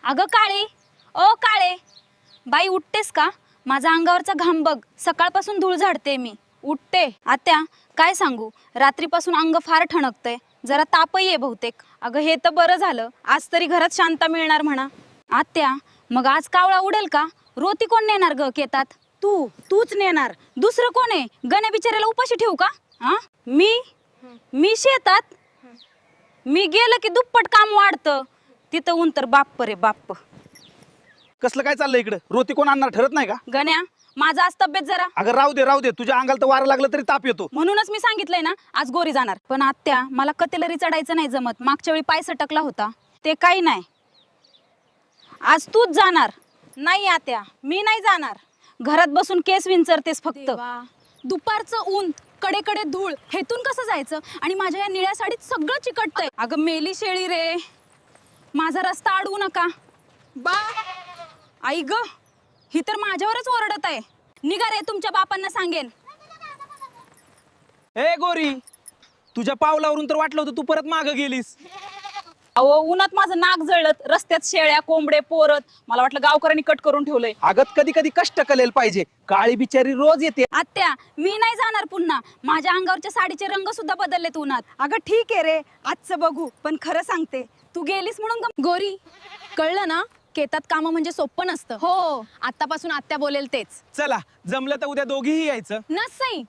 अगं काळे, ओ काळे, बाई उठतेस का? माझा अंगावरचा घाम बघ, सकाळपासून धूळ झाडते मी. उठते. आत्या काय सांगू, रात्रीपासून अंग फार ठणकतंय, जरा तापही आहे बहुतेक. अगं हे तर बरं झालं, आज तरी घरात शांता मिळणार म्हणा. आत्या मग आज कावळा उडेल का? रोती कोण नेणार ग केतात? तूच नेणार, दुसरं कोण आहे? गण्या बिचाऱ्याला उपाशी ठेवू का? हा मी शेतात, मी गेलं की दुप्पट काम वाढतं. तिथं ऊन तर बाप्प रे बाप्प. कसलं काय चाललंय इकडे? रोती कोण आणणार ठरत नाही का? गण्या माझा आज तब्येत जरा. अगं राहू दे, तुझ्या अंगाला तर वारं लागलं तरी ताप येतो. म्हणूनच मी सांगितलंय ना आज गोरी जाणार. पण आत्या मला कतेलरी चढायचं नाही जमत. मागच्या वेळी पाय सटकला होता, ते काही नाही. आज तूच जाणार. नाही आत्या, मी नाही जाणार. घरात बसून केस विंचरतेस फक्त. दुपारचं ऊन, कडेकडे धूळ, हेतून कसं जायचं? आणि माझ्या या निळ्या साडीत सगळं चिकटतंय. अगं मेली शेळी रे, माझा रस्ता अडवू नका. बा आई ग, ही तर माझ्यावरच ओरडत आहे. निघा रे, तुमच्या बापांना सांगेन. ए गोरी, तुझ्या पावलावरून तर वाटलं होतं तू परत मागं गेलीस. अहो उन्हात माझं नाक जळलं. रस्त्यात शेळ्या कोंबडे पोरत, मला वाटलं गावकऱ्यांनी कट करून ठेवलंय. अगं कधी कधी कष्ट केलेलं पाहिजे. काळी बिचारी रोज येते. आत्या मी नाही जाणार पुन्हा. माझ्या अंगावरच्या साडीचे रंग सुद्धा बदललेत उन्हात. अगं ठीक आहे रे, आजचं बघू, पण खरं सांगते, तू गेलीस म्हणून गोरी, कळलं ना? केतात काम म्हणजे सोपं नसतं. हो. आतापासून आत्या बोलेल तेच. चला जमलं तर उद्या दोघीही यायचं. नसई